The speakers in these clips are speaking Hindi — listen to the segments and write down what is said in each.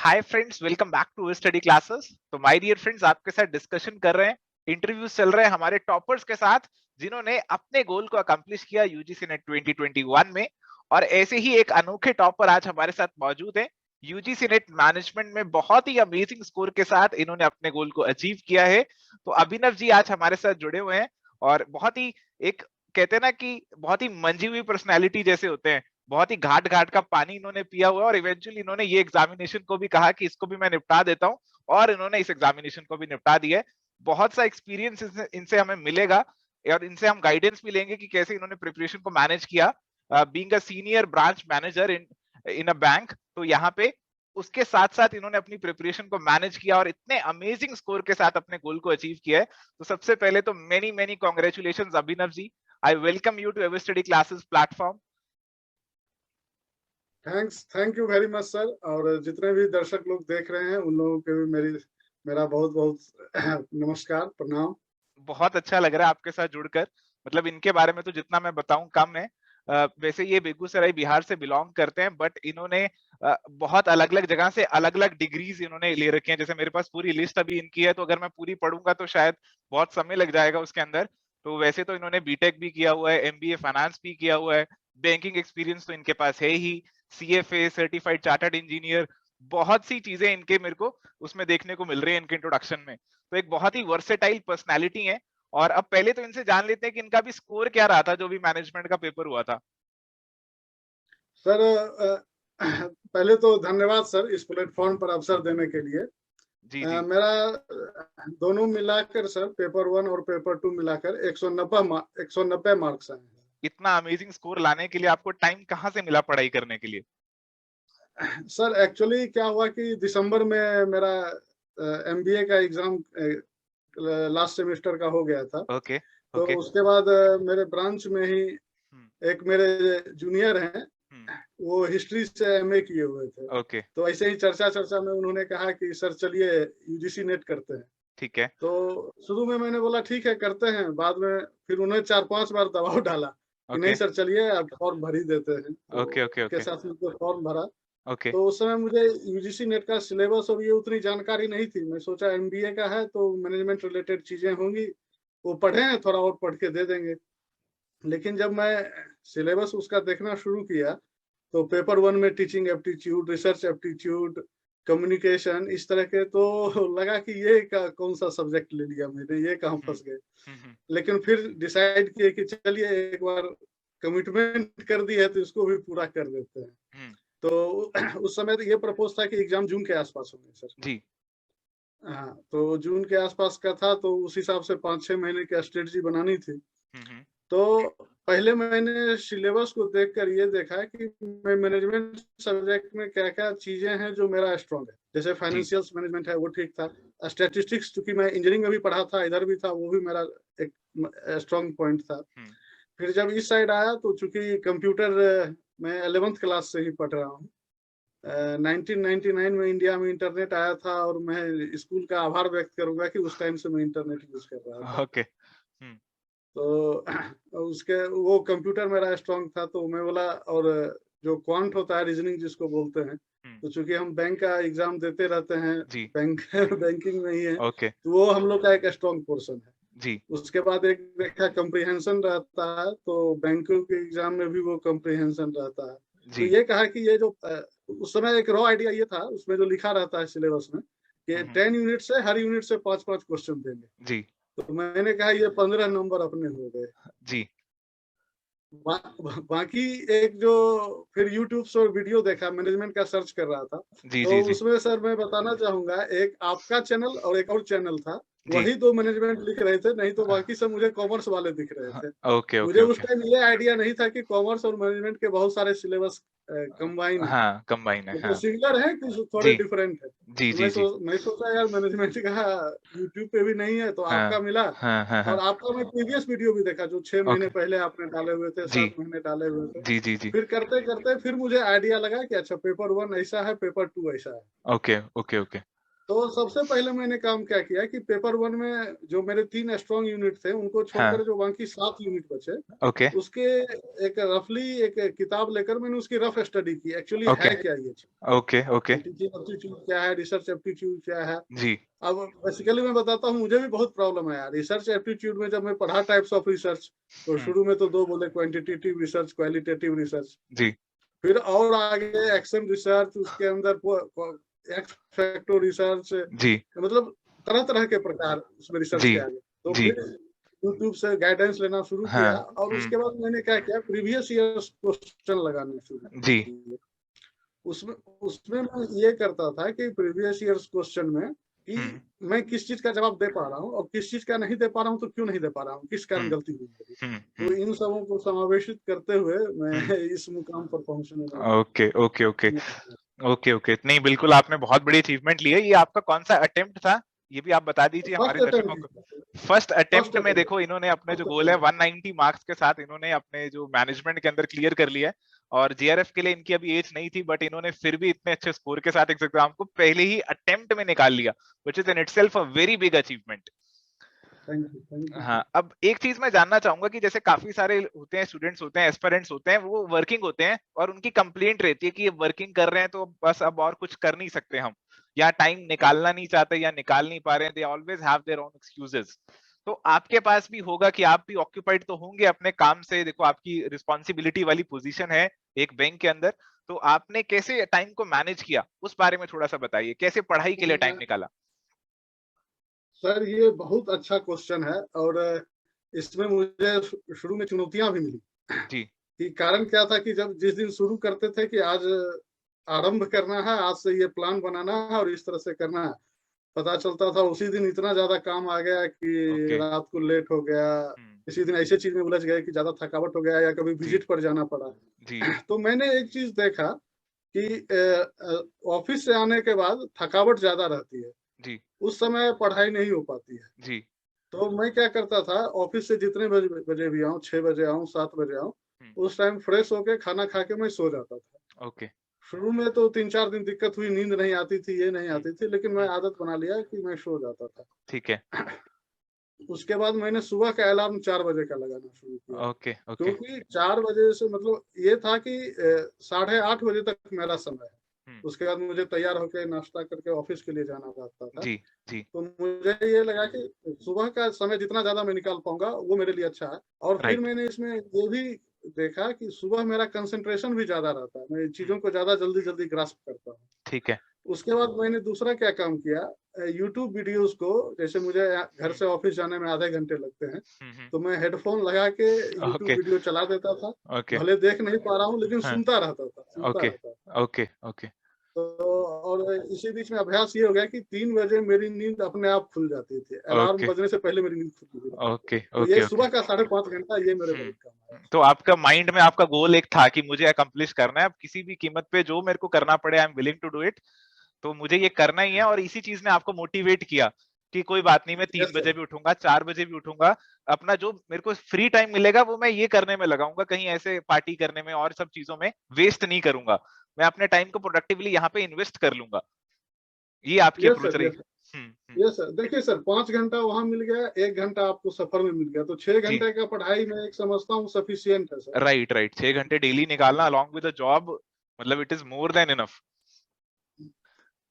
Hi friends, welcome back to study classes. तो माय डियर फ्रेंड्स, आपके साथ डिस्कशन कर रहे हैं, इंटरव्यूज चल रहे हैं हमारे टॉपर्स के साथ जिन्होंने अपने गोल को अकम्प्लिश किया यूजीसी नेट 2021 में। और ऐसे ही एक अनोखे टॉपर आज हमारे साथ मौजूद है। यूजीसी नेट मैनेजमेंट में बहुत ही अमेजिंग स्कोर के साथ इन्होंने अपने गोल को अचीव किया है। तो अभिनव जी आज हमारे साथ जुड़े हुए हैं और बहुत ही एक कहते हैं ना कि बहुत ही मंजी हुई पर्सनैलिटी जैसे होते हैं। बहुत ही घाट घाट का पानी इन्होंने पिया हुआ है और इवेंचुअली इन्होंने ये एग्जामिनेशन को भी कहा कि इसको भी मैं निपटा देता हूं, और इन्होंने इस एग्जामिनेशन को भी निपटा दिया है। बहुत सा एक्सपीरियंस इनसे हमें मिलेगा और इनसे हम गाइडेंस भी लेंगे कि कैसे इन्होंने प्रिपरेशन को मैनेज किया being a senior branch manager in in a bank. तो यहाँ पे उसके साथ साथ इन्होंने अपनी प्रिपरेशन को मैनेज किया और इतने अमेजिंग स्कोर के साथ अपने गोल को अचीव किया है। तो सबसे पहले तो many many congratulation Abhinav ji. I welcome you to ever study classes platform. Thank you very much sir. और जितने भी दर्शक लोग देख रहे हैं उन लोगों के भी मेरा बहुत बहुत नमस्कार, प्रणाम। बहुत अच्छा लग रहा है आपके साथ जुड़कर। मतलब इनके बारे में तो जितना मैं बताऊं कम है। वैसे ये बेगूसराय बिहार से बिलोंग करते हैं, बट इन्होंने बहुत अलग अलग जगह से अलग अलग डिग्रीज इन्होंने ले रखी हैं। जैसे मेरे पास पूरी लिस्ट अभी इनकी है, तो अगर मैं पूरी पढ़ूंगा तो शायद बहुत समय लग जाएगा उसके अंदर। तो वैसे तो इन्होंने बीटेक भी किया हुआ है, एमबीए फाइनेंस भी किया हुआ है, बैंकिंग एक्सपीरियंस तो इनके पास है ही, सीएफए सर्टिफाइड चार्टर्ड इंजीनियर, बहुत सी चीजें इनके मेरे को उसमें देखने को मिल रही है इनके इंट्रोडक्शन में। तो एक बहुत ही वर्सेटाइल पर्सनैलिटी है। और अब पहले तो इनसे जान लेते हैं कि इनका भी स्कोर क्या रहा था जो भी मैनेजमेंट का पेपर हुआ था। सर पहले तो धन्यवाद सर इस प्लेटफॉर्म पर अवसर देने के लिए। जी जी। मेरा दोनों मिलाकर सर पेपर 1 और पेपर 2 मिलाकर 190 मार्क्स आए हैं। इतना अमेजिंग स्कोर लाने के लिए आपको टाइम कहाँ से मिला पढ़ाई करने के लिए? सर एक्चुअली क्या हुआ कि दिसंबर में मेरा एमबीए का एग्जाम लास्ट सेमेस्टर का हो गया था। ओके तो ओके। उसके बाद मेरे ब्रांच में ही हम्म एक मेरे जूनियर हैं, हम्म। वो हिस्ट्री से एमए किए हुए थे। ओके। तो ऐसे ही चर्चा चर्चा में उन्होंने कहा कि सर चलिए यूजीसी नेट करते हैं। ठीक है। तो शुरू में मैंने बोला ठीक है करते हैं, बाद में फिर उन्होंने 4-5 बार दबाव डाला कि नहीं ओके सर चलिए आप फॉर्म भर ही देते हैं। तो ओके ओके उनके ओके साथ में तो फॉर्म भरा। ओके। तो उस समय मुझे यूजीसी नेट का सिलेबस और ये उतनी जानकारी नहीं थी। मैं सोचा एमबीए का है तो मैनेजमेंट रिलेटेड चीजें होंगी, वो पढ़े थोड़ा और पढ़ के दे देंगे। लेकिन जब मैं सिलेबस उसका देखना शुरू किया तो पेपर 1 में teaching aptitude, research aptitude, communication इस तरह के, तो लगा कि ये कौन सा सब्जेक्ट ले लिया मैंने, ये कहाँ हम्म फंस गए। हम्म। लेकिन फिर डिसाइड किए कि चलिए एक बार कमिटमेंट कर दी है तो इसको भी पूरा कर देते हैं। हम्म। तो उस समय तो ये प्रपोज था कि एग्जाम जून के आसपास होंगे सर। जी। हाँ, तो जून के आसपास का था तो उस हिसाब से 5-6 महीने की स्ट्रेटजी बनानी थी। हम्म। तो पहले मैंने सिलेबस को देखकर ये देखा कि मैं मैनेजमेंट सब्जेक्ट में क्या-क्या चीजें हैं जो मेरा स्ट्रांग है। जैसे जी। फाइनेंशियल मैनेजमेंट है वो ठीक था। स्टैटिस्टिक्स चूंकि मैं इंजीनियरिंग में भी पढ़ा था, इधर भी था, वो भी मेरा एक स्ट्रांग पॉइंट था। हम्म। फिर जब इस साइड आया तो चूंकि कंप्यूटर मैं 11th क्लास से ही पढ़ रहा हूँ। 1999 में इंडिया में इंटरनेट आया था और मैं स्कूल का आभार व्यक्त करूंगा कि उस टाइम से मैं इंटरनेट यूज कर रहा था। ओके। हम्म तो उसके वो कंप्यूटर मेरा स्ट्रांग था तो मैं बोला, और जो क्वांट होता है रीजनिंग जिसको बोलते हैं, हम्म। तो चूंकि हम बैंक का एग्जाम देते रहते हैं, जी। बैंक बैंकिंग में ही है, ओके। तो वो हम लोग का एक स्ट्रांग पोर्शन है। जी उसके बाद एक देखा कम्प्रीहेंशन रहता है, तो बैंकों के एग्जाम में भी वो कम्प्रीहेंशन रहता है। तो जी। ये कहा कि ये जो उस समय एक रॉ आइडिया ये था उसमें जो लिखा रहता है सिलेबस में कि हम्म। 10 यूनिट से हर यूनिट से 5-5 क्वेश्चन देंगे। जी तो मैंने कहा ये 15 नंबर अपने हो गए। जी बाकी एक जो फिर यूट्यूब से वीडियो देखा, मैनेजमेंट का सर्च कर रहा था, जी तो जी जी उसमें सर मैं बताना चाहूंगा एक आपका चैनल और एक और चैनल था, जी। वही दो मैनेजमेंट लिख रहे थे, नहीं तो बाकी सब मुझे कॉमर्स वाले दिख रहे थे। ओके मुझे ओके उस ओके। टाइम ये आइडिया नहीं था कि कॉमर्स और मैनेजमेंट के बहुत सारे सिलेबस कंबाइन है, हाँ, कंबाइन है, मतलब हाँ। सिमिलर है कि थोड़े जी डिफरेंट है। जी तो जी जी। मैं सोचा यार मैनेजमेंट का यूट्यूब पे भी नहीं है तो आपका हाँ मिला। हाँ हाँ और हाँ। आपका मैं प्रीवियस वीडियो भी देखा जो 6 महीने ओके। पहले आपने डाले हुए थे, जी 7 महीने डाले हुए थे। जी जी जी। फिर करते-करते फिर मुझे आइडिया लगा कि अच्छा पेपर 1 ऐसा है, पेपर 2 ऐसा है। Okay okay okay. तो सबसे पहले मैंने काम क्या किया कि पेपर 1 में जो मेरे 3 स्ट्रॉन्ग यूनिट थे उनको हाँ, छोड़कर जो बाकी 7 यूनिट बचे, ओके, उसके एक रफली एक किताब लेकर मैंने उसकी रफ स्टडी की। एक्चुअली ओके, है क्या ये चीज़? ओके, ओके, क्वांटिटेटिव एप्टीट्यूड क्या है? रिसर्च एप्टीट्यूड क्या है? जी, अब बेसिकली मैं बताता हूँ, मुझे भी बहुत प्रॉब्लम है यार। रिसर्च एप्टीट्यूड में जब मैं पढ़ा टाइप्स ऑफ रिसर्च, तो हुँ, शुरू में तो 2 बोले, क्वांटिटेटिव रिसर्च, क्वालिटेटिव रिसर्च। जी, फिर और आगे एक्शन रिसर्च, उसके अंदर एक्स फैक्टर रिसर्च, जी, मतलब तरह-तरह के प्रकार उसमें रिसर्च जी, के आगे। तो जी, फिर यूट्यूब से गाइडेंस लेना शुरू किया हाँ, और हुँ, उसके बाद मैंने क्या किया, प्रीवियस ईयर्स क्वेश्चन लगाने शुरू जी, किए। उसमें उसमें मैं ये करता था कि प्रीवियस ईयर्स क्वेश्चन में कि हुँ, मैं किस चीज़ का जवाब दे पा रहा हूँ और किस चीज़ का नहीं दे पा रहा हूँ, तो क्यों नहीं दे पा रहा हूँ, किस कारण हुँ, गलती हुई मेरी। हुँ, तो हुँ, इन सबों को समावेशित करते हुए हुँ, मैं इस मुकाम पर पहुँचने में ओके, ओके, ओके। कामयाब ओके, ओके। नहीं, बिल्कुल आपने बहुत बड़ी अचीवमेंट ली है। ये आपका कौन-सा अटेम्प्ट था? ये भी आप बता दीजिए फर्स्ट हमारे दर्शकों को। अटेम्प्ट था, फर्स्ट फर्स्ट अटेम्प्ट में अटेम्प्ट देखो इन्होंने अपने जो फर्स्ट गोल है अटेम्प्ट 190 मार्क्स के साथ इन्होंने अपने जो मैनेजमेंट के अंदर क्लियर कर लिया है और जेआरएफ के लिए इनकी अभी एज नहीं थी बट इन्होंने फिर भी इतने अच्छे स्कोर के साथ इस एग्जाम को पहले ही अटेम्प्ट में निकाल लिया, which is in itself a very big achievement. Thank you sir. हाँ, अब एक चीज़ मैं जानना चाहूँगा कि जैसे काफ़ी सारे होते हैं स्टूडेंट्स होते हैं, एस्पिरेंट्स होते हैं, वो वर्किंग होते हैं और उनकी कंप्लेंट रहती है कि ये वर्किंग कर रहे हैं तो बस अब और कुछ कर नहीं सकते हम, या टाइम निकालना नहीं चाहते या निकाल नहीं पा रहे हैं, they always have their own excuses. तो आपके पास भी होगा कि आप भी ऑक्यूपाइड तो होंगे अपने काम से, देखो आपकी रिस्पॉन्सिबिलिटी वाली पोज़ीशन है एक बैंक के अंदर, तो आपने कैसे टाइम को मैनेज किया? उस बारे में थोड़ा-सा बताइए, कैसे पढ़ाई के लिए टाइम निकाला? सर ये बहुत अच्छा क्वेश्चन है और इसमें मुझे शुरू में चुनौतियाँ भी मिली। जी, कि कारण क्या था कि जब जिस दिन शुरू करते थे कि आज आरंभ करना है, आज से ये प्लान बनाना है और इस तरह से करना है। पता चलता था उसी दिन इतना ज़्यादा काम आ गया कि ओके। रात को लेट हो गया, हुँ, किसी दिन ऐसे चीज़ में उलझ गए कि ज़्यादा थकावट हो गया या कभी जी, विज़िट पर जाना पड़ा। जी, तो मैंने एक चीज़ देखा कि ऑफ़िस से आने के बाद थकावट ज़्यादा रहती है। जी, उस समय पढ़ाई नहीं हो पाती है। जी। तो मैं क्या करता था, ऑफ़िस से जितने बजे बजे भी आऊँ, 6 बजे आऊँ, 7 बजे आऊँ, हुँ, उस टाइम फ्रेश होके खाना खा के मैं सो जाता था। ओके। शुरू में तो 3-4 दिन दिक्कत हुई, नींद नहीं आती थी, ये नहीं हुँ, आती थी, लेकिन मैं हुँ, आदत बना लिया कि मैं सो जाता था। ठीक है। उसके बाद मैंने सुबह का अलार्म 4 बजे का लगाना शुरू किया, ओके, ओके। क्योंकि 4 बजे से मतलब ये था कि साढ़े 8 बजे तक मेरा समय है। हुँ, उसके बाद मुझे तैयार होके नाश्ता करके ऑफ़िस के लिए जाना रहता था। जी, जी, तो मुझे ये लगा कि सुबह का समय जितना ज़्यादा मैं निकाल पाऊँगा, वो मेरे लिए अच्छा है। और फिर राइट। मैंने इसमें ये भी देखा कि सुबह मेरा कंसंट्रेशन भी ज़्यादा रहता है। मैं हुँ, चीज़ों को ज़्यादा जल्दी-जल्दी ग्रास्प करता हूँ। ठीक है। उसके बाद मैंने दूसरा क्या काम किया, यूट्यूब वीडियोज़ को, जैसे मुझे घर हुँ, से ऑफ़िस जाने में आधे घंटे लगते हैं, हुँ, हुँ, तो मैं हेडफ़ोन लगा के यूट्यूब ओके, वीडियो चला देता था। ओके, भले देख नहीं पा रहा हूँ, लेकिन हाँ, सुनता ओके, रहता था। ओके, ओके, तो और इसी बीच में अभ्यास ये हो गया कि 3 बजे मेरी नींद अपने आप खुल जाती थी। अलार्म ओके, बजने से पहले मेरी नींद खुलती थी। ओके, तो ये ओके, ओके। सुबह का साढ़े 5 घंटा ये मेरे हुँ, बहुत काम आया। तो आपका माइंड में आपका गोल एक था कि मुझे अकम्प्लिश करना है, अब किसी भी कीमत पे जो मेरे को करना पड़े I am willing to do it. तो मुझे ये करना ही है और इसी चीज़ ने आपको मोटिवेट किया कि कोई बात नहीं मैं 3 यस बजे सर। भी उठूँगा, 4 बजे भी उठूँगा। अपना जो मेरे को फ्री टाइम मिलेगा वो मैं ये करने में लगाऊँगा, कहीं ऐसे पार्टी करने में और सब चीज़ों में वेस्ट नहीं करूँगा। मैं अपने टाइम को प्रोडक्टिवली यहाँ पे इन्वेस्ट कर लूँगा। ये आपकी यस अप्रोच सर, रही। Yes sir. हुँ, हुँ। Yes sir. देखिए सर, 5 घंटा वहाँ मिल गया, 1 घंटा आपको सफ़र में मिल गया, तो 6 जी, घंटे का पढ़ाई मैं एक समझता हूँ सफिशिएंट है सर। राइट, राइट 6 घंटे डेली निकालना अलोंग विद अ जॉब मतलब it is more than enough.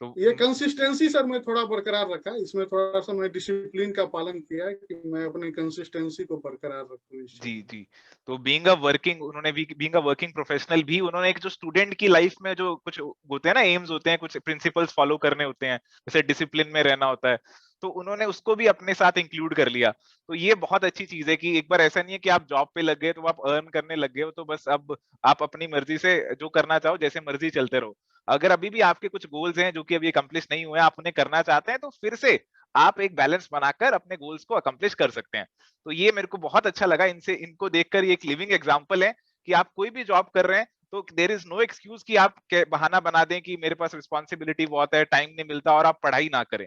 तो ये कंसिस्टेंसी सर मैं थोड़ा बरकरार रखा, इसमें थोड़ा-सा मैं डिसिप्लिन का पालन किया कि मैं अपनी कंसिस्टेंसी को बरकरार रखूँ इस चीज़ जी, में। जी। तो बीइंग अ वर्किंग प्रोफेशनल भी उन्होंने एक जो स्टूडेंट की लाइफ में जो कुछ होते हैं ना एम्स होते हैं, कुछ प्रिंसिपल्स फॉलो करने होते हैं, जैसे डिसिप्लिन में रहना होता है, तो उन्होंने उसको भी अपने साथ इंक्लूड कर लिया। तो ये बहुत अच्छी चीज़ है कि एक बार ऐसा नहीं है कि आप जॉब पे लग गए, तो आप अर्न करने लग गए हो, तो बस अब आप अपनी मर्ज़ी से जो करना चाहो, जैसे मर्ज़ी चलते रहो। अगर अभी भी आपके कुछ गोल्स हैं जो कि अभी अकम्प्लिश नहीं हुए हैं, आप उन्हें करना चाहते हैं, तो फिर से आप एक बैलेंस बनाकर अपने गोल्स को अकम्प्लिश कर सकते हैं। तो ये मेरे को बहुत अच्छा लगा इनसे इनको देखकर ये एक लिविंग एग्जांपल है कि आप कोई भी जॉब कर रहे हैं तो देयर इज नो एक्सक्यूज कि आप बहाना बना दें कि मेरे पास रिस्पांसिबिलिटी बहुत है टाइम नहीं मिलता और आप पढ़ाई ना करें।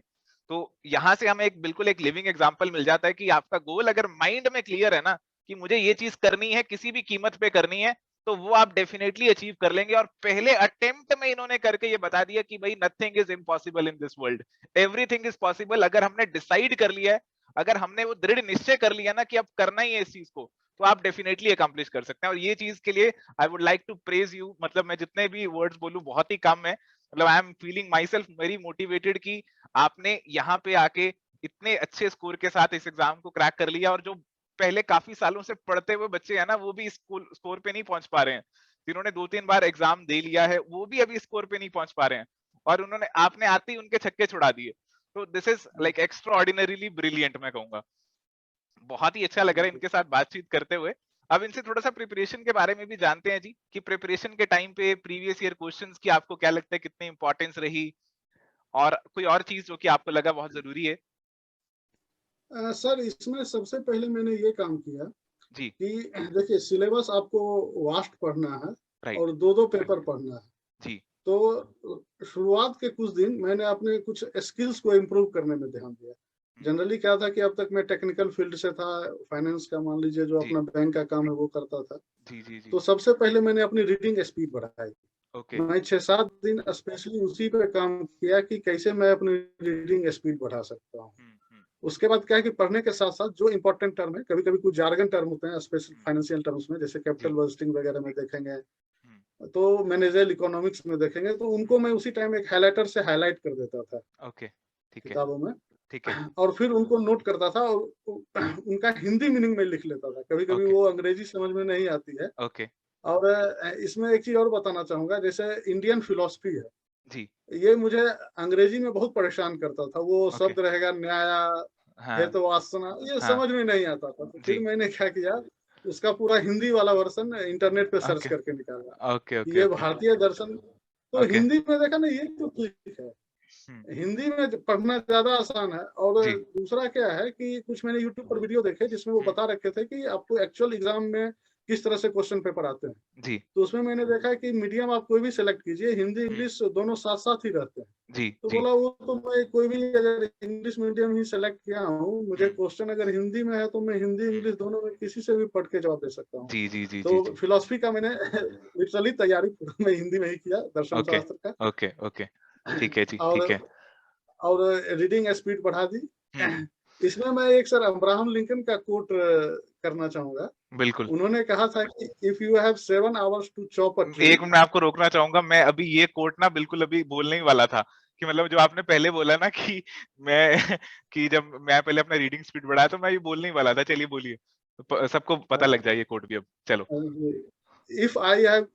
तो यहाँ से हमें एक बिल्कुल एक लिविंग एग्जांपल मिल जाता है कि आपका गोल अगर माइंड में क्लियर है ना कि मुझे ये चीज करनी है किसी भी कीमत पे करनी है तो वो आप डेफिनेटली अचीव कर लेंगे। और पहले अटेम्प्ट में इन्होंने करके ये बता दिया कि भाई nothing is impossible in this world, everything is possible. अगर हमने डिसाइड कर लिया है, अगर हमने वो दृढ़ निश्चय कर लिया ना कि अब करना ही है इस चीज को, तो आप डेफिनेटली अकम्प्लिश कर सकते हैं। और ये चीज के लिए I would like to praise you. मतलब मैं जितने भी वर्ड्स बोलूं बहुत ही कम है। मतलब I am feeling my self very motivated कि आपने यहाँ पे आके इतने अच्छे स्कोर के साथ इस एग्जाम को क्रैक कर लिया। और जो पहले काफी सालों से पढ़ते हुए बच्चे हैं ना, वो भी स्कूल स्कोर पे नहीं पहुंच पा रहे हैं। जिन्होंने 2-3 बार एग्जाम दे लिया है, वो भी अभी स्कोर पे नहीं पहुंच पा रहे हैं। और उन्होंने आपने आते ही उनके छक्के छुड़ा दिए। तो this is like extra ordinarily brilliant, मैं कहूंगा। बहुत ही अच्छा लग रहा है इनके साथ बातचीत करते हुए। अब इनसे थोड़ा सा प्रिपरेशन के बारे में भी जानते हैं जी, कि प्रिपरेशन के टाइम पे प्रीवियस ईयर क्वेश्चंस की आपको क्या लगता है कितनी इंपॉर्टेंस रही, और कोई और चीज जो कि आपको लगा बहुत जरूरी है। सर इसमें सबसे पहले मैंने ये काम किया जी। कि देखिए सिलेबस आपको वास्ट पढ़ना है राइट। और दो दो पेपर पढ़ना है। जी। तो शुरुआत के कुछ दिन मैंने अपने कुछ स्किल्स को इम्प्रूव करने में ध्यान दिया। जनरली क्या था कि अब तक मैं टेक्निकल फील्ड से था, फाइनेंस का मान लीजिए जो जी अपना बैंक का काम है वो करता था। जी जी जी। तो सबसे पहले मैंने अपनी रीडिंग स्पीड बढ़ाई। ओके। मैं 6-7 दिन स्पेशली उसी पे काम किया कि कैसे मैं अपनी रीडिंग स्पीड बढ़ा सकता हूँ। उसके बाद क्या है कि पढ़ने के साथ साथ जो इंपॉर्टेंट टर्म है, कभी कभी कुछ जार्गन टर्म होते हैं स्पेशल फाइनेंशियल टर्म्स में, जैसे जी। कैपिटल बजटिंग वगैरह में देखेंगे, हम्म। तो मैनेजरियल इकोनॉमिक्स में देखेंगे, तो उनको मैं उसी टाइम एक हाइलाइटर से हाईलाइट कर देता था ओके। ठीक है। किताबों में। ठीक है। और फिर उनको नोट करता था और उनका हिंदी मीनिंग में लिख लेता था। कभी कभी ओके। वो अंग्रेजी समझ में नहीं आती है। ओके। और इसमें एक चीज और बताना चाहूंगा, जैसे इंडियन फिलोसफी है, जी। ये मुझे अंग्रेजी में बहुत परेशान करता था। वो ओके। शब्द रहेगा न्याया, हाँ। हेतु वासना, ये हाँ। समझ में नहीं आता था। तो फिर जी। मैंने क्या किया, उसका पूरा हिंदी वाला वर्जन इंटरनेट पे सर्च ओके। करके निकाला ओके। कि ओके। ये ओके। भारतीय दर्शन। तो ओके। हिंदी में देखा ना, ये तो ठीक है, हम्म। हिंदी में पढ़ना ज्यादा आसान है। और जी। दूसरा क्या है कि कुछ मैंने यूट्यूब पर वीडियो देखे जिसमें वो हम्म। बता रखे थे कि आपको एक्चुअल एग्जाम में किस तरह से क्वेश्चन पेपर आते हैं। जी। तो उसमें मैंने देखा कि मीडियम आप कोई भी सिलेक्ट कीजिए, हिंदी हम्म। इंग्लिश दोनों साथ साथ ही रहते हैं। जी तो जी। बोला वो तो मैं कोई भी अगर इंग्लिश मीडियम ही सेलेक्ट किया हूँ, मुझे हम्म। क्वेश्चन अगर हिंदी में है तो मैं हिंदी हम्म। इंग्लिश दोनों में किसी से भी पढ़ के जवाब दे सकता हूँ। जी जी जी जी तो जी। फिलोसफी का मैंने लिटरली तैयारी पूरा मैं हिंदी में ही किया, दर्शन ओके। शास्त्र का। ओके। ओके। ठीक है जी। और ठीक है। और रीडिंग स्पीड बढ़ा दी। हम्म। इसमें मैं एक सर अब्राहम लिंकन का कोट करना चाहूंगा। बिल्कुल। उन्होंने कहा था कि if you have 7 hours to chop a tree. एक मिनट मैं आपको रोकना चाहूंगा। मैं अभी ये कोट ना बिल्कुल अभी बोलने ही वाला था, कि मतलब जो आपने पहले बोला ना कि मैं कि जब मैं पहले अपना रीडिंग स्पीड बढ़ाया, तो मैं ये बोलने ही वाला था। चलिए बोलिए, सबको पता लग जाए ये कोट भी अब। चलो। If I have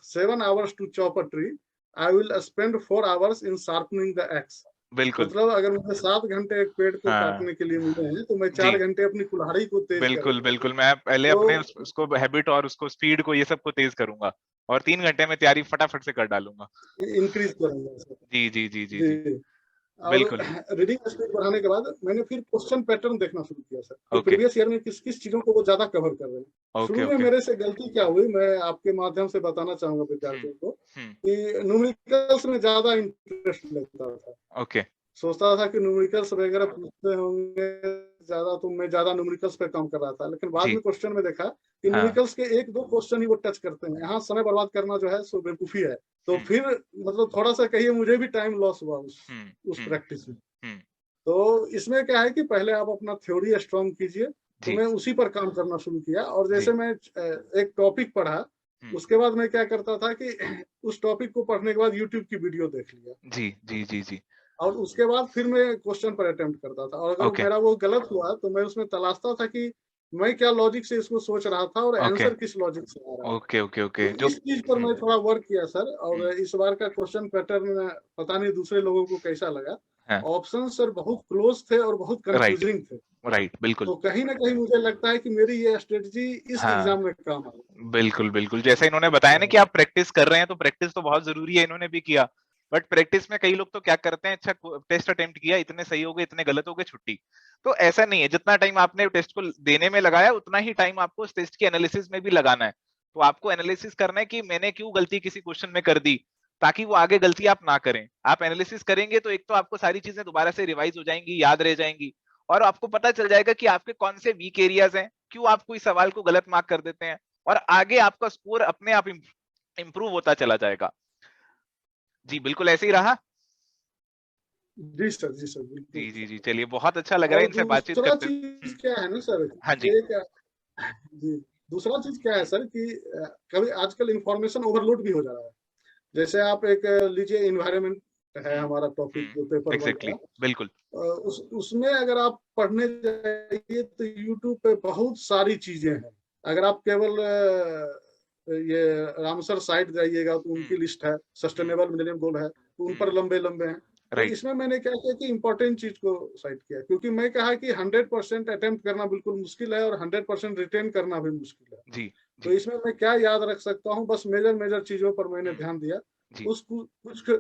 7 hours to chop a tree, I will spend 4 hours in sharpening the axe. बिल्कुल। मतलब अगर मुझे 7 घंटे एक पेड़ को हाँ। काटने के लिए मिले हैं, तो मैं जी। 4 घंटे अपनी कुल्हाड़ी को तेज बिल्कुल करूंगा। बिल्कुल, मैं पहले तो अपने उसको हैबिट और उसको स्पीड को ये सबको तेज करूंगा, और 3 घंटे में तैयारी फटाफट से कर डालूंगा। इंक्रीज करूंगा सर। जी जी जी जी जी। जी। और बिल्कुल। रीडिंग स्पीड बढ़ाने के बाद मैंने फिर क्वेश्चन पैटर्न देखना शुरू किया सर, कि ओके। प्रीवियस ईयर में किस किस चीजों को वो ज्यादा कवर कर रहे हैं। ओके। शुरू में ओके। मेरे से गलती क्या हुई, मैं आपके माध्यम से बताना चाहूंगा हम्म। विद्यार्थियों को, हम्म। कि न्यूमेरिकल्स में ज्यादा इंटरेस्ट लेता था। ओके। सोचता था कि न्यूमेरिकल्स वगैरह पूछते होंगे ज्यादा, तो मैं ज्यादा न्यूमेरिकल्स पे काम कर रहा था। लेकिन बाद जी। में क्वेश्चन में देखा कि हाँ। न्यूमेरिकल्स के एक दो क्वेश्चन ही वो टच करते हैं। यहाँ समय बर्बाद करना जो है सो बेवकूफी है। तो हम्म। फिर मतलब थोड़ा सा कहिए मुझे भी टाइम लॉस हुआ हम्म। उस हम्म। प्रैक्टिस में। हम्म। तो इसमें क्या है कि पहले आप अपना थ्योरी स्ट्रॉन्ग कीजिए। तो जी मैं उसी पर काम करना शुरू किया। और जी। जैसे मैं एक टॉपिक पढ़ा, हम्म। उसके बाद मैं क्या करता था कि उस टॉपिक को पढ़ने के बाद यूट्यूब की वीडियो देख लिया। जी जी जी जी। और उसके बाद फिर मैं क्वेश्चन पर अटेम्प्ट करता था। और अगर ओके। मेरा वो गलत हुआ तो मैं उसमें तलाशता था कि मैं क्या लॉजिक से इसको सोच रहा था और ओके। आंसर किस लॉजिक से आ रहा था। ओके। ओके। तो ओके। जो इस चीज पर मैं थोड़ा वर्क किया सर। और हम्म। इस बार का क्वेश्चन पैटर्न पता नहीं दूसरे लोगों को कैसा लगा। हाँ। ऑप्शन सर बहुत क्लोज थे और बहुत राइट। कंफ्यूजिंग थे। राइट। बिल्कुल। तो कहीं ना कहीं मुझे लगता है कि मेरी ये स्ट्रेटजी इस हाँ। एग्जाम में काम आई। बिल्कुल बिल्कुल, जैसे इन्होंने बताया ना कि आप प्रैक्टिस कर रहे हैं, तो प्रैक्टिस तो बहुत जरूरी है, इन्होंने भी किया। बट प्रैक्टिस में कई लोग तो क्या करते हैं, अच्छा टेस्ट अटेम्प्ट किया, इतने सही हो गए इतने गलत हो गए, छुट्टी। तो ऐसा नहीं है, जितना टाइम आपने टेस्ट को देने में लगाया उतना ही टाइम आपको उस टेस्ट के एनालिसिस में भी लगाना है। तो आपको एनालिसिस करना है कि मैंने क्यों गलती किसी क्वेश्चन में कर दी, ताकि वो आगे गलती आप ना करें। आप एनालिसिस करेंगे तो एक तो आपको सारी चीजें दोबारा से रिवाइज हो जाएंगी, याद रह जाएंगी, और आपको पता चल जाएगा कि आपके कौन से वीक एरियाज हैं, क्यों आप कोई सवाल को गलत मार्क कर देते हैं। और आगे आपका स्कोर अपने आप इम्प्रूव होता चला जाएगा। जी बिल्कुल ऐसे ही रहा। जी सर, जी सर, बिल्कुल जी जी सर। जी, चलिए बहुत अच्छा लग रहा है और इनसे बातचीत दूसरा करते चीज हुए। क्या है ना सर, हाँ जी। एक जी, दूसरा चीज क्या है सर कि कभी आजकल इंफॉर्मेशन ओवरलोड भी हो जा रहा है। जैसे आप एक लीजिए इन्वायरमेंट है हमारा टॉपिक जो पेपर वन एग्जैक्टली का, बिल्कुल। उसमें अगर आप पढ़ने जाइए तो यूट्यूब पे बहुत सारी चीजें हैं। अगर आप केवल ये रामसर साइट जाइएगा तो उनकी लिस्ट है, सस्टेनेबल मिलेनियम गोल है, तो उन पर लंबे लंबे हैं। तो राइट। इसमें मैंने क्या किया कि इम्पोर्टेंट चीज को साइट किया, क्योंकि मैं कहा कि 100% अटेम्प्ट करना बिल्कुल मुश्किल है और 100% रिटेन करना भी मुश्किल है। जी तो जी। इसमें मैं क्या याद रख सकता हूँ, बस मेजर मेजर चीजों पर मैंने ध्यान दिया। जी कुछ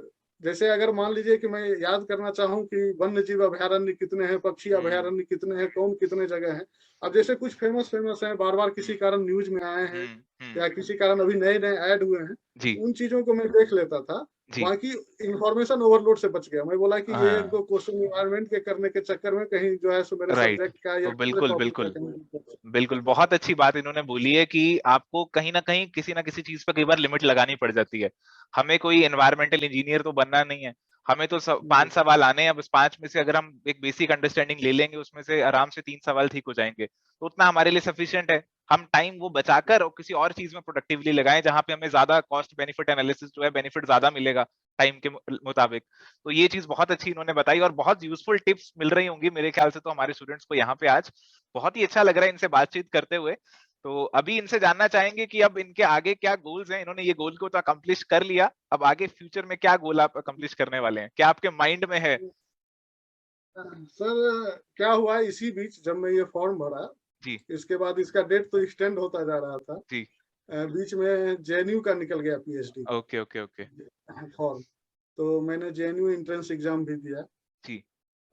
जैसे अगर मान लीजिए कि मैं याद करना चाहूँ कि वन्य जीव अभयारण्य कितने हैं, पक्षी अभयारण्य कितने हैं, कौन कितने जगह हैं। अब जैसे कुछ फेमस फेमस हैं, बार बार किसी कारण न्यूज में आए हैं या किसी कारण अभी नए नए ऐड हुए हैं, जी उन चीजों को मैं देख लेता था। जी। बाकी इंफॉर्मेशन ओवरलोड से बच गया। मैं बोला कि ये एक हाँ दो क्वेश्चन इन्वायरमेंट के करने के चक्कर में कहीं जो है सो मेरे राइट। सब्जेक्ट का या तो मेरे बिल्कुल टॉपिक का बिल्कुल कहीं। बिल्कुल, बहुत अच्छी बात इन्होंने बोली है कि आपको कहीं ना किसी चीज पर कई बार लिमिट लगानी पड़ जाती है। हमें कोई एनवायरमेंटल इंजीनियर तो बनना नहीं है, हमें तो 5 सवाल आने हैं, बस 5 में से अगर हम एक बेसिक अंडरस्टैंडिंग ले लेंगे उसमें से आराम से 3 सवाल ठीक हो जाएंगे, तो उतना हमारे लिए सफिशिएंट है। हम टाइम वो बचाकर और किसी और चीज में प्रोडक्टिवली लगाएं जहां पे हमें ज्यादा कॉस्ट बेनिफिट एनालिसिस जो है बेनिफिट ज्यादा मिलेगा टाइम के मुताबिक। तो ये चीज बहुत अच्छी इन्होंने बताई और बहुत यूजफुल टिप्स मिल रही होंगी मेरे ख्याल से तो हमारे स्टूडेंट्स को यहाँ पे आज। बहुत ही अच्छा लग रहा है इनसे बातचीत करते हुए। तो अभी इनसे जानना चाहेंगे कि अब इनके आगे क्या गोल्स हैं। इन्होंने ये गोल को तो अकम्प्लिश कर लिया, अब आगे फ्यूचर में क्या गोल आप अकम्प्लिश करने वाले हैं, क्या आपके माइंड में है? सर क्या हुआ इसी बीच जब मैं ये फॉर्म भरा, जी इसके बाद इसका डेट तो एक्सटेंड होता जा रहा था। जी। बीच में जेएनयू का निकल गया पीएचडी ओके ओके ओके। का फॉर्म, तो मैंने जेएनयू एंट्रेंस एग्जाम भी दिया। जी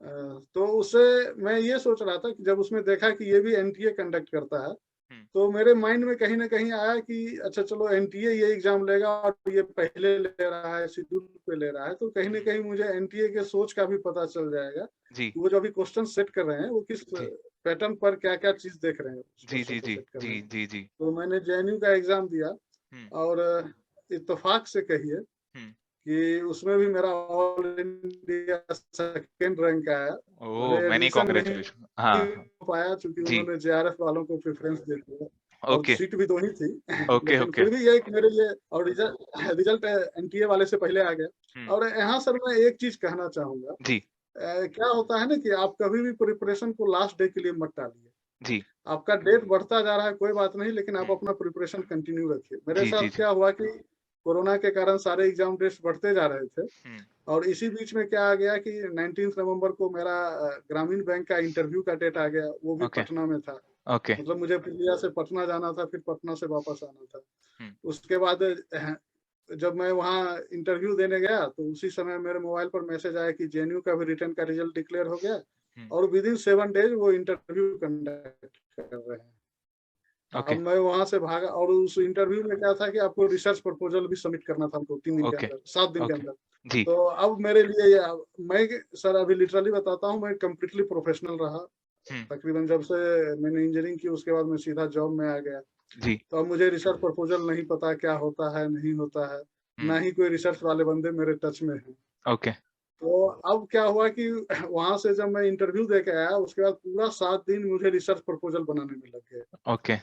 तो उससे मैं ये सोच रहा था कि जब उसमें देखा कि ये भी एनटीए कंडक्ट करता है, हम्म, तो मेरे माइंड में कहीं ना कहीं आया कि अच्छा चलो एनटीए ये एग्जाम लेगा और ये पहले ले रहा है, शेड्यूल पे ले रहा है, तो कहीं ना कहीं मुझे एनटीए के सोच का भी पता चल जाएगा जी कि वो जो अभी क्वेश्चन सेट कर रहे हैं वो किस जी पैटर्न पर क्या क्या चीज देख रहे हैं उस जी क्वेश्चन जी को जी सेट जी करने में। जी जी। तो मैंने जेएनयू का एग्जाम दिया हम्म और इत्तेफाक से कहिए हम्म। कि उसमें भी मेरा ऑल इंडिया सेकेंड रैंक आया। ओह भले मैनी एडमिशन नहीं कॉन्ग्रेचुलेशन। हाँ हाँ, हो पाया क्योंकि जी। उन्होंने जेआरएफ वालों को प्रेफरेंस दे दिया और ओके सीट भी दो ही थी। ओके लेकिन ओके। फिर भी ये एक मेरे लिए, और रिजल्ट रिजल्ट एनटीए वाले से पहले आ गया। हम्म। और यहाँ सर मैं एक चीज कहना चाहूंगा, जी क्या होता है ना कि आप कभी भी प्रिपरेशन को लास्ट डे के लिए मत टालिए। जी। आपका डेट बढ़ता जा रहा है कोई बात नहीं, लेकिन आप हम्म, अपना प्रिपरेशन कंटिन्यू रखिए। मेरे जी जी साथ जी। क्या हुआ कि कोरोना के कारण सारे एग्जाम डेट्स बढ़ते जा रहे थे, हम्म। और इसी बीच में क्या आ गया कि 19 नवंबर को मेरा ग्रामीण बैंक का इंटरव्यू का डेट आ गया, वो भी ओके पटना में था। ओके। मतलब मुझे पुरुलिया से पटना जाना था, फिर पटना से वापस आना था। हम्म। उसके बाद जब मैं वहाँ इंटरव्यू देने गया तो उसी समय मेरे मोबाइल पर मैसेज आया कि जेएनयू का भी रिटर्न का रिजल्ट डिक्लेयर हो गया हम्म। और विद इन 7 डेज वो इंटरव्यू कंडक्ट कर रहे हैं। अब ओके मैं वहां से भागा और उस इंटरव्यू में क्या था कि आपको रिसर्च प्रपोजल भी सबमिट करना था हमको 3 दिन के ओके अंदर, 7 दिन के ओके। अंदर। जी। तो अब मेरे लिए मैं सर अभी लिटरली बताता हूँ, मैं कम्प्लीटली प्रोफेशनल रहा। हम्म। तकरीबन जब से मैंने इंजीनियरिंग की उसके बाद मैं सीधा जॉब में आ गया। जी। तो अब मुझे रिसर्च प्रपोजल नहीं पता क्या होता है नहीं होता है, ना हम्म। ही कोई रिसर्च वाले बंदे मेरे टच में हैं। ओके तो अब क्या हुआ कि वहां से जब मैं इंटरव्यू दे के आया उसके बाद पूरा 7 दिन मुझे रिसर्च प्रपोजल बनाने में लग गए। ओके।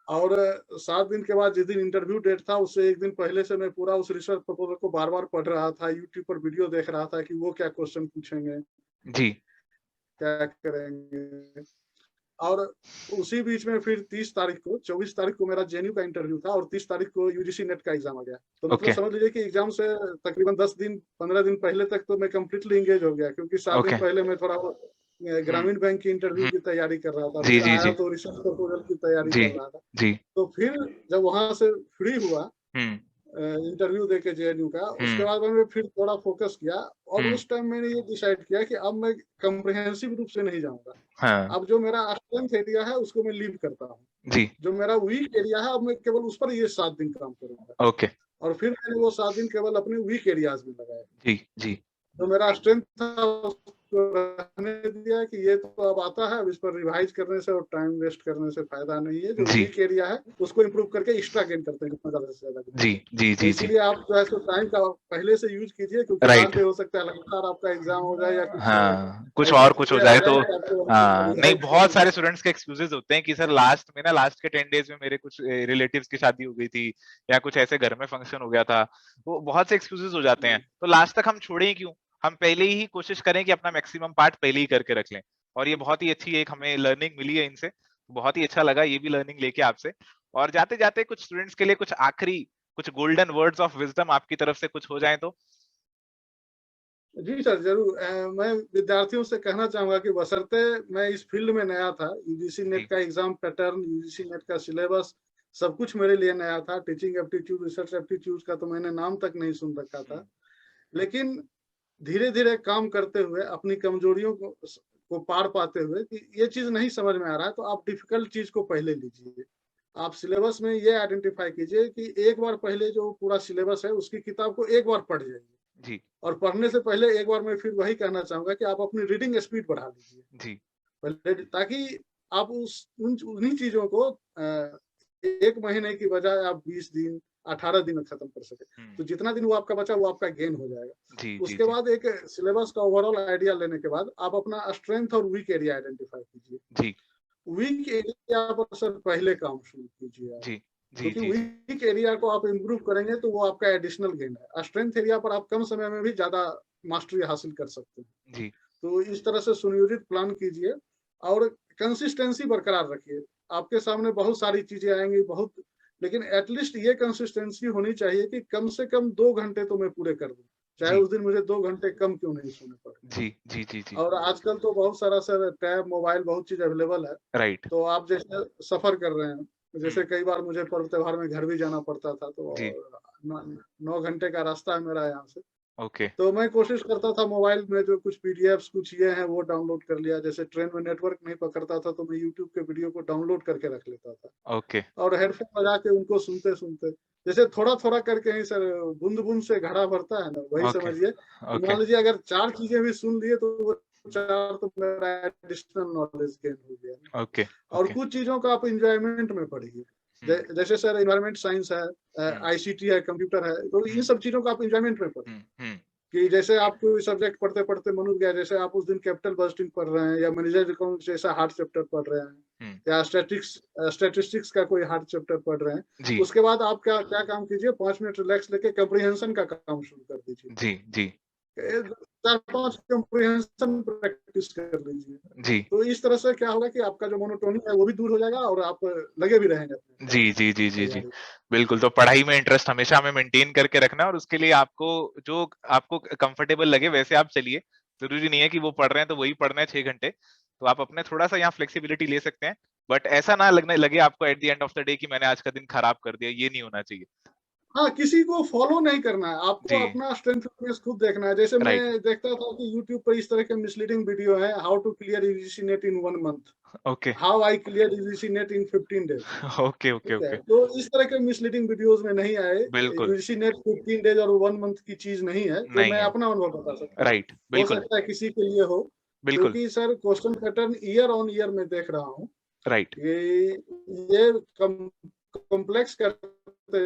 और 7 दिन के बाद जिस दिन इंटरव्यू डेट था उससे एक दिन पहले से मैं पूरा उस रिसर्च प्रपोजल को बार बार पढ़ रहा था, यूट्यूब पर वीडियो देख रहा था कि वो क्या क्वेश्चन पूछेंगे, जी क्या करेंगे। और उसी बीच में फिर 30 तारीख को, 24 तारीख को मेरा जेएनयू का इंटरव्यू था और 30 तारीख को यूजीसी नेट का एग्जाम आ गया। तो मतलब ओके समझ लीजिए कि एग्जाम से तकरीबन 10 दिन 15 दिन पहले तक तो मैं कम्प्लीटली इंगेज हो गया, क्योंकि 7 दिन ओके। पहले मैं थोड़ा हम्म ग्रामीण बैंक की इंटरव्यू हम्म। की तैयारी कर रहा था, जी फिर जी आया जी तो रिसर्च प्रपोजल की तैयारी जी कर रहा था। जी। तो फिर जब वहां से फ्री हुआ हम्म इंटरव्यू देके जेएनयू का, उसके हम्म बाद मैंने फिर थोड़ा फोकस किया और हम्म। उस टाइम मैंने ये डिसाइड किया कि अब मैं कम्प्रिहेंसिव रूप से नहीं जाऊंगा। हाँ। अब जो मेरा स्ट्रेंथ एरिया है उसको मैं लीव करता हूँ, जी। जो मेरा वीक एरिया है अब मैं केवल उस पर ये 7 दिन काम करूंगा। ओके। और फिर मैंने वो 7 दिन केवल अपने वीक एरियाज में लगाए। जी जी जो मेरा स्ट्रेंथ था उसको रहने दिया कि ये तो अब आता है, अब इस पर रिवाइज करने से और टाइम वेस्ट करने से फायदा नहीं है। जो वीक एरिया है उसको इम्प्रूव करके एक्स्ट्रा गेन करते हैं, जितना ज्यादा से ज्यादा। जी जी तो जी इसीलिए आप जो है सो टाइम का पहले से यूज कीजिए, क्योंकि बाद में हो सकता है लगातार आपका एग्जाम हो जाए या कुछ ऐसी और कुछ हो चीजें आ जाए तो जाए कि आपको नहीं, रिवाइज बहुत करने सारे स्टूडेंट्स के एक्सक्यूजेस होते हैं कि सर लास्ट के 10 डेज में मेरे कुछ रिलेटिव्स की शादी हो गई थी या कुछ ऐसे घर में फंक्शन हो गया था, वो बहुत से एक्सक्यूजेस हो जाते हैं। तो लास्ट तक हम छोड़े ही क्यों, हम पहले ही कोशिश करें कि अपना मैक्सिमम पार्ट पहले ही करके रख लें। और ये बहुत ही अच्छी एक हमें लर्निंग मिली है इनसे, बहुत ही अच्छा लगा ये भी लर्निंग लेके आपसे। और जाते जाते कुछ स्टूडेंट्स के लिए कुछ आखिरी कुछ गोल्डन वर्ड्स ऑफ विजडम आपकी तरफ से कुछ हो जाए तो। जी सर, जरूर। मैं विद्यार्थियों से कहना चाहूंगा कि बशर्ते मैं इस फील्ड में नया था, यूजीसी नेट का एग्जाम पैटर्न, यूजीसी नेट का सिलेबस सब कुछ मेरे लिए नया था। टीचिंग एप्टीट्यूड, रिसर्च एप्टीट्यूड का तो मैंने नाम तक नहीं सुन रखा था। लेकिन धीरे धीरे काम करते हुए अपनी कमजोरियों को पार पाते हुए कि ये चीज नहीं समझ में आ रहा है, तो आप डिफिकल्ट चीज को पहले लीजिए। आप सिलेबस में ये आइडेंटिफाई कीजिए कि एक बार पहले जो पूरा सिलेबस है उसकी किताब को एक बार पढ़ जाइए। जी और पढ़ने से पहले एक बार मैं फिर वही कहना चाहूंगा कि आप अपनी रीडिंग स्पीड बढ़ा लीजिए जी पहले, ताकि आप उन्हीं चीजों को एक महीने की बजाय आप 20 दिन 18 दिन में खत्म कर सके। तो जितना दिन वो आपका बचा वो आपका गेन हो जाएगा। जी जी उसके जी बाद एक सिलेबस का ओवरऑल आइडिया लेने के बाद आप अपना स्ट्रेंथ और वीक एरिया आइडेंटिफाई कीजिए। जी वीक एरिया पर सर पहले काम शुरू कीजिए आप, जी जी क्योंकि जी जी वीक एरिया को आप इम्प्रूव करेंगे तो वो आपका एडिशनल गेन है। स्ट्रेंथ एरिया पर आप कम समय में भी ज्यादा मास्टरी हासिल कर सकते हैं। जी तो इस तरह से सुनियोजित प्लान कीजिए और कंसिस्टेंसी बरकरार रखिए। आपके सामने बहुत सारी चीजें आएंगी, बहुत, लेकिन एटलीस्ट ये कंसिस्टेंसी होनी चाहिए कि कम से कम 2 घंटे तो मैं पूरे कर दूं, चाहे जी उस दिन मुझे 2 घंटे कम क्यों नहीं सोने पड़े। जी जी जी जी और आजकल तो बहुत सारा सर टैब, मोबाइल, बहुत चीज अवेलेबल है। राइट तो आप जैसे सफर कर रहे हैं, जैसे कई बार मुझे पर्व त्योहार में घर भी जाना पड़ता था, जी तो 9 घंटे का रास्ता है मेरा यहाँ से। ओके तो मैं कोशिश करता था मोबाइल में जो कुछ पीडीएफ्स कुछ ये हैं वो डाउनलोड कर लिया। जैसे ट्रेन में नेटवर्क नहीं पकड़ता था तो मैं यूट्यूब के वीडियो को डाउनलोड करके रख लेता था ओके और हेडफोन लगा के उनको सुनते सुनते, जैसे थोड़ा थोड़ा करके ही सर, बूंद बूंद से घड़ा भरता है ना, वही ओके समझिए। ओके मान लीजिए अगर 4 चीजें भी सुन लिए तो वो 4 तो मेरा एडिशनल नॉलेज गेन हो गया। ओके और ओके कुछ चीजों का आप इंजॉयमेंट में पढ़िए। जैसे सर इन्वायरमेंट साइंस है, आईसीटी है, कंप्यूटर है, तो इन सब चीजों का आप इंजॉयमेंट में पढ़िए। कि जैसे आप कोई सब्जेक्ट पढ़ते पढ़ते मन उब गया, जैसे आप उस दिन कैपिटल बजटिंग पढ़ रहे हैं या मैनेजर अकाउंट जैसा हार्ड चैप्टर पढ़ रहे हैं या स्टैटिस्टिक्स का कोई हार्ड चैप्टर पढ़ रहे हैं, जी उसके बाद आप क्या क्या काम कीजिए, 5 मिनट रिलैक्स लेके कम्प्रीहेंशन का काम शुरू कर दीजिए। जी जी 4-5 कम्प्रीहेंशन प्रैक्टिस कर लीजिए। जी तो इस तरह से क्या होगा कि आपका जो मोनोटोनी है वो भी दूर हो जाएगा और आप लगे भी रहेंगे अपने जी जी जी जी जी तैयारी। बिल्कुल। तो पढ़ाई में इंटरेस्ट हमेशा हमें मेंटेन करके रखना है और उसके लिए आपको जो आपको कंफर्टेबल लगे वैसे आप चलिए। जरूरी नहीं है कि वो पढ़ रहे हैं तो वही पढ़ना है 6 घंटे। तो आप अपने थोड़ा सा यहाँ फ्लेक्सिबिलिटी ले सकते हैं, बट ऐसा ना लगने लगे आपको at the end of the day कि मैंने आज का दिन खराब कर दिया, ये नहीं होना चाहिए। हाँ, किसी को फॉलो नहीं करना है, आपको जी अपना स्ट्रेंथ वीकनेस खुद देखना है। जैसे मैं राइट देखता था कि यूट्यूब पर इस तरह के मिसलीडिंग वीडियो है, how to clear UGC NET in 1 month, okay how I clear UGC NET in 15 days. Okay okay ठीक है, ओके तो इस तरह के मिसलीडिंग वीडियोस में नहीं आए। बिल्कुल यूजीसी नेट 15 डेज और 1 मंथ की चीज नहीं है, जो नहीं मैं है। अपना अनुभव बता सकता हूँ। राइट हो बिल्कुल सकता है किसी के लिए हो, बिल्कुल क्योंकि sir question pattern year on year में देख रहा हूँ। राइट ये कॉम्प्लेक्स करते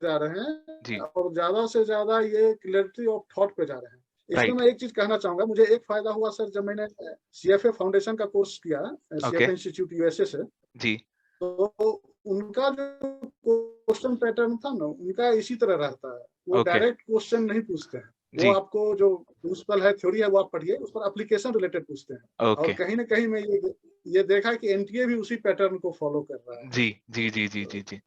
जा रहे हैं जी और ज्यादा से ज्यादा ये क्लैरिटी ऑफ थॉट पे जा रहे हैं। इसमें राइट मैं एक चीज कहना चाहूंगा, मुझे एक फायदा हुआ सर, जब मैंने सीएफए फाउंडेशन का कोर्स किया, ओके सीएफए इंस्टीट्यूट यूएसए से, जी तो उनका जो क्वेश्चन पैटर्न था ना, उनका इसी तरह रहता है। वो ओके डायरेक्ट क्वेश्चन नहीं पूछते हैं, वो जी आपको जो प्रिंसिपल है, थ्योरी है, वो आप पढ़िए, उस पर एप्लीकेशन रिलेटेड पूछते हैं। और ओके कहीं ना कहीं मैं ये देखा कि एनटीए भी उसी पैटर्न को फॉलो कर रहा है। जी जी जी जी जी जी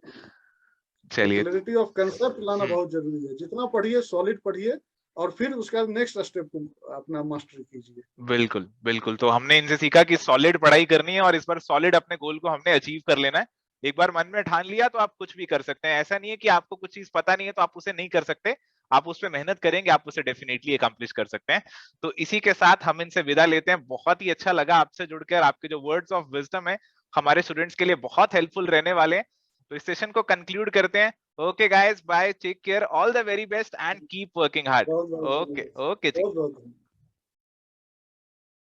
तो चलिए। क्लैरिटी ऑफ कंसेप्ट लाना बहुत जरूरी है। जितना पढ़िए सॉलिड पढ़िए और फिर उसके बाद नेक्स्ट स्टेप को अपना मास्टरी कीजिए। बिल्कुल बिल्कुल। तो हमने इनसे सीखा कि सॉलिड पढ़ाई करनी है और इस बार सॉलिड अपने गोल को हमने अचीव कर लेना है। एक बार मन में ठान लिया तो आप कुछ भी कर सकते हैं। ऐसा नहीं है कि आपको कुछ चीज पता नहीं है तो आप उसे नहीं कर सकते। आप उस पर मेहनत करेंगे, आप उसे डेफिनेटली अकम्प्लिश कर सकते हैं। तो इसी के साथ हम इनसे विदा लेते हैं। बहुत ही अच्छा लगा आपसे जुड़कर, आपके जो वर्ड्स ऑफ विजडम है हमारे स्टूडेंट्स के लिए बहुत हेल्पफुल रहने वाले हैं। तो इस सेशन को कंक्लूड करते हैं। Okay guys, bye, take care, all the very best and keep working hard. बहुत बहुत ओके धन्यवाद, ओके जी। बहुत बहुत धन्यवाद।